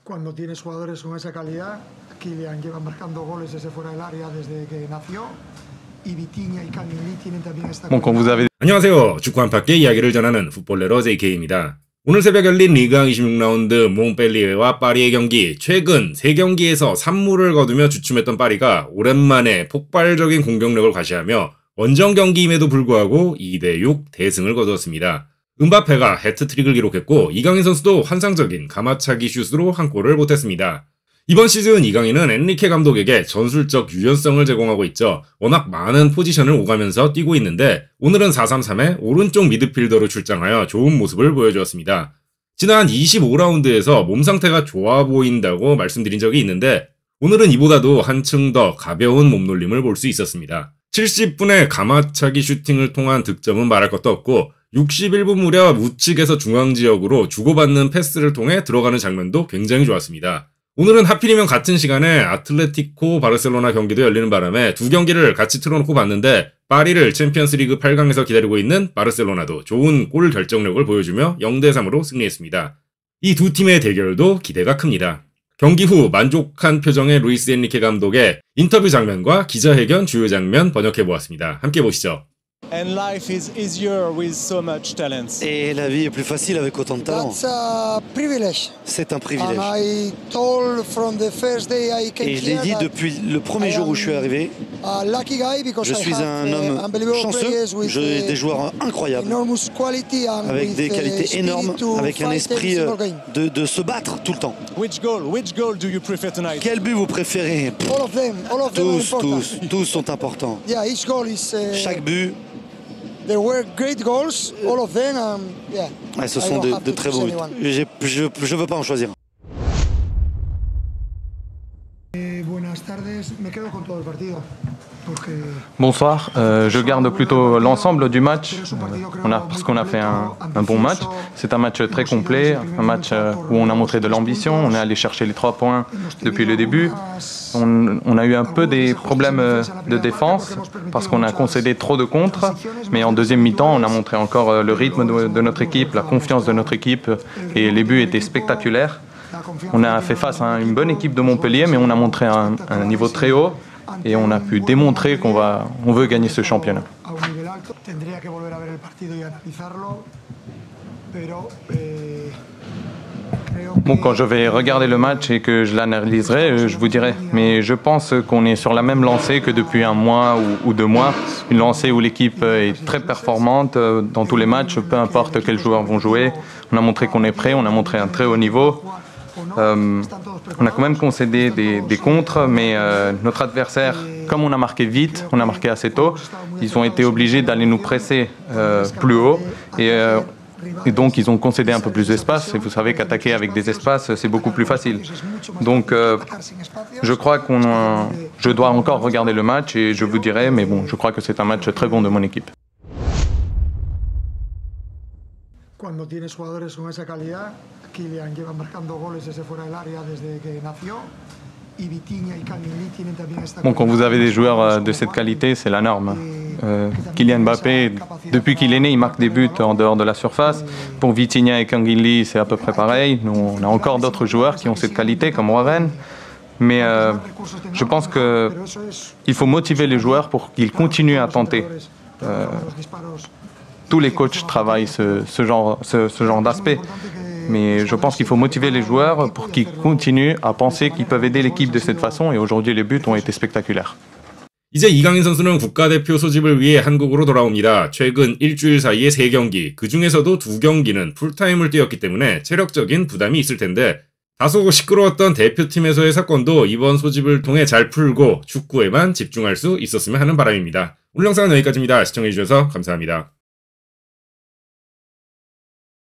Cuando tienes jugadores con esa calidad, Kylian lleva marcando goles desde fuera del área desde que nació. Y Vitinha y Kang In Lee tienen también esta calidad. 안녕하세요. 축구 한바퀴 이야기를 전하는 풋볼레러 JK입니다. 오늘 새벽 열린 리그 26라운드 몽펠리에와 파리의 경기, 최근 3경기에서 3무를 거두며 주춤했던 파리가 오랜만에 폭발적인 공격력을 과시하며 원정 경기임에도 불구하고 2대6 대승을 거두었습니다. 음바페가 해트트릭을 기록했고 이강인 선수도 환상적인 가마차기 슛으로 한 골을 보탰습니다. 이번 시즌 이강인은 엔리케 감독에게 전술적 유연성을 제공하고 있죠. 워낙 많은 포지션을 오가면서 뛰고 있는데 오늘은 4-3-3의 오른쪽 미드필더로 출장하여 좋은 모습을 보여주었습니다. 지난 25라운드에서 몸 상태가 좋아 보인다고 말씀드린 적이 있는데 오늘은 이보다도 한층 더 가벼운 몸놀림을 볼 수 있었습니다. 70분의 가마차기 슈팅을 통한 득점은 말할 것도 없고 61분 무렵 우측에서 중앙지역으로 주고받는 패스를 통해 들어가는 장면도 굉장히 좋았습니다. 오늘은 하필이면 같은 시간에 아틀레티코 바르셀로나 경기도 열리는 바람에 두 경기를 같이 틀어놓고 봤는데 파리를 챔피언스리그 8강에서 기다리고 있는 바르셀로나도 좋은 골 결정력을 보여주며 0대3으로 승리했습니다. 이 두 팀의 대결도 기대가 큽니다. 경기 후 만족한 표정의 루이스 엔리케 감독의 인터뷰 장면과 기자회견 주요 장면 번역해보았습니다. 함께 보시죠. And life is easier with so much talent. Et la vie est plus facile avec autant de talent. That's a privilege. C'est un privilège. And I told from the first day I came Et je l'ai dit depuis le premier jour où je suis arrivé. Je suis un homme chanceux. J'ai des joueurs incroyables, avec des qualités énormes, avec un esprit de se battre tout le temps. Which goal do you prefer tonight? Quel but vous préférez? Tous sont importants. Yeah, each goal is, chaque but. There were great goals, all of them. Yeah. Ouais, ce sont de très beaux buts. Je ne veux pas en choisir. Buenas tardes, me quedo con todo el partido. Bonsoir, je garde plutôt l'ensemble du match parce qu'on a fait un bon match. C'est un match très complet, un match où on a montré de l'ambition, on est allé chercher les 3 points depuis le début. On a eu un peu des problèmes de défense parce qu'on a concédé trop de contres, mais en deuxième mi-temps, on a montré encore le rythme de notre équipe, la confiance de notre équipe et les buts étaient spectaculaires. On a fait face à une bonne équipe de Montpellier, mais on a montré un niveau très haut. Et on a pu démontrer qu'on veut gagner ce championnat. Bon, quand je vais regarder le match et que je l'analyserai, je vous dirai. Mais je pense qu'on est sur la même lancée que depuis un mois ou 2 mois. Une lancée où l'équipe est très performante dans tous les matchs, peu importe quels joueurs vont jouer. On a montré qu'on est prêt, on a montré un très haut niveau. On a quand même concédé des contres, mais notre adversaire, comme on a marqué vite, on a marqué assez tôt, ils ont été obligés d'aller nous presser plus haut et donc ils ont concédé un peu plus d'espace. Et vous savez qu'attaquer avec des espaces, c'est beaucoup plus facile. Donc je crois je dois encore regarder le match et je vous dirai, mais bon, je crois que c'est un match très bon de mon équipe. Cuando tienes jugadores con esa calidad, Kylian lleva marcando goles desde fuera del área desde que nació. Y Vitinha y Kang In Lee tienen también esta Bon, quand vous avez des joueurs de cette qualité, c'est la norme. Kylian Mbappé, depuis qu'il est né, il marque des buts en dehors de la surface. Pour Vitinha et Kang In Lee, c'est à peu près pareil. Nous, on a encore d'autres joueurs qui ont cette qualité, comme Warren. Mais je pense qu'il faut motiver les joueurs pour qu'ils continuent à tenter. Tous les coachs travaillent ce genre d'aspect. Mais je pense qu'il faut motiver les joueurs pour qu'ils continuent à penser qu'ils peuvent aider l'équipe de cette façon. Et aujourd'hui, les buts ont été spectaculaires. 이제 이강인 선수는 국가대표 소집을 위해 한국으로 돌아옵니다. 최근 일주일 사이에 3경기, 그 중에서도 2경기는 풀타임을 뛰었기 때문에 체력적인 부담이 있을 텐데 다소 시끄러웠던 대표팀에서의 사건도 이번 소집을 통해 잘 풀고 축구에만 집중할 수 있었으면 하는 바람입니다. 오늘 영상은 여기까지입니다. 시청해주셔서 감사합니다.